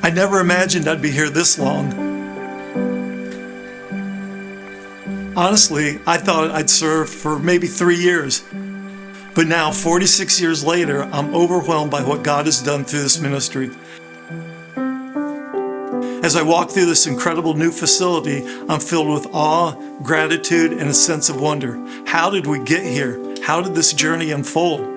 I never imagined I'd be here this long. Honestly, I thought I'd serve for maybe 3 years. But now, 46 years later, I'm overwhelmed by what God has done through this ministry. As I walk through this incredible new facility, I'm filled with awe, gratitude, and a sense of wonder. How did we get here? How did this journey unfold?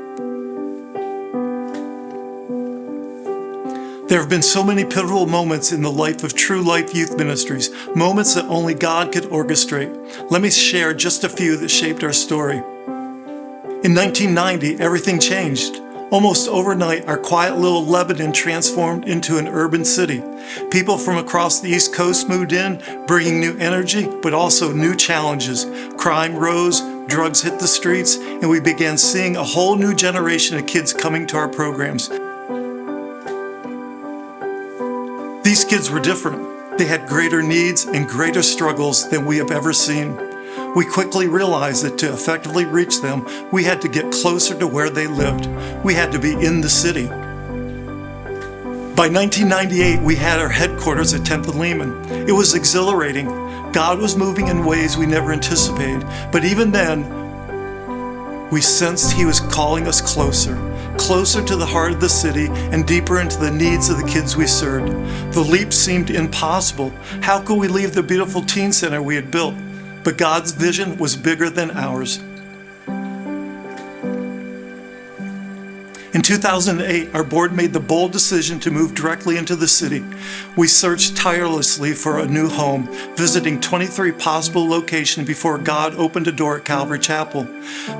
There have been so many pivotal moments in the life of True Life Youth Ministries, moments that only God could orchestrate. Let me share just a few that shaped our story. In 1990, everything changed. Almost overnight, our quiet little Lebanon transformed into an urban city. People from across the East Coast moved in, bringing new energy, but also new challenges. Crime rose, drugs hit the streets, and we began seeing a whole new generation of kids coming to our programs. These kids were different. They had greater needs and greater struggles than we have ever seen. We quickly realized that to effectively reach them, we had to get closer to where they lived. We had to be in the city. By 1998, we had our headquarters at 10th and Lehman. It was exhilarating. God was moving in ways we never anticipated. But even then, we sensed He was calling us closer to the heart of the city and deeper into the needs of the kids we served. The leap seemed impossible. How could we leave the beautiful teen center we had built? But God's vision was bigger than ours. In 2008, our board made the bold decision to move directly into the city. We searched tirelessly for a new home, visiting 23 possible locations before God opened a door at Calvary Chapel.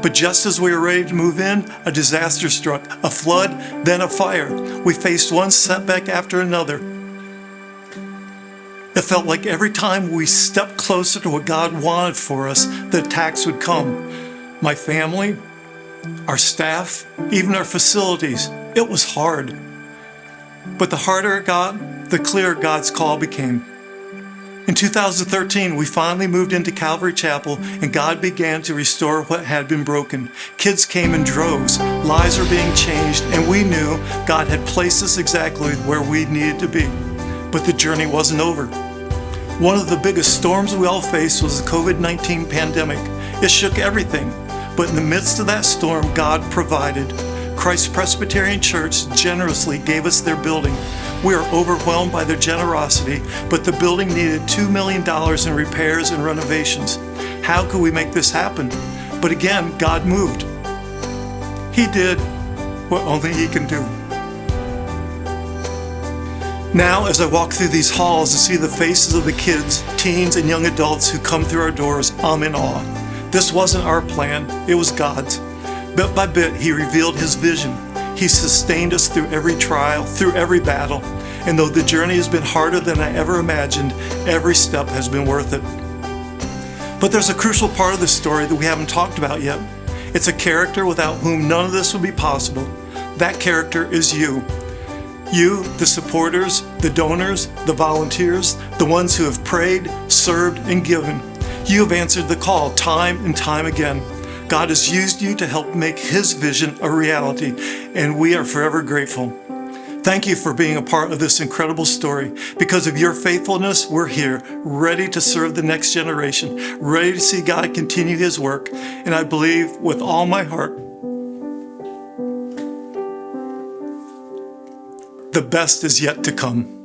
But just as we were ready to move in, a disaster struck, a flood, then a fire. We faced one setback after another. It felt like every time we stepped closer to what God wanted for us, the attacks would come. My family, our staff, even our facilities, it was hard. But the harder it got, the clearer God's call became. In 2013, we finally moved into Calvary Chapel, and God began to restore what had been broken. Kids came in droves, lives were being changed, and we knew God had placed us exactly where we needed to be. But the journey wasn't over. One of the biggest storms we all faced was the COVID-19 pandemic. It shook everything. But in the midst of that storm, God provided. Christ Presbyterian Church generously gave us their building. We are overwhelmed by their generosity, but the building needed $2 million in repairs and renovations. How could we make this happen? But again, God moved. He did what only He can do. Now, as I walk through these halls and see the faces of the kids, teens, and young adults who come through our doors, I'm in awe. This wasn't our plan, it was God's. Bit by bit, He revealed His vision. He sustained us through every trial, through every battle. And though the journey has been harder than I ever imagined, every step has been worth it. But there's a crucial part of this story that we haven't talked about yet. It's a character without whom none of this would be possible. That character is you. You, the supporters, the donors, the volunteers, the ones who have prayed, served, and given. You have answered the call time and time again. God has used you to help make His vision a reality, and we are forever grateful. Thank you for being a part of this incredible story. Because of your faithfulness, we're here, ready to serve the next generation, ready to see God continue His work, and I believe with all my heart, the best is yet to come.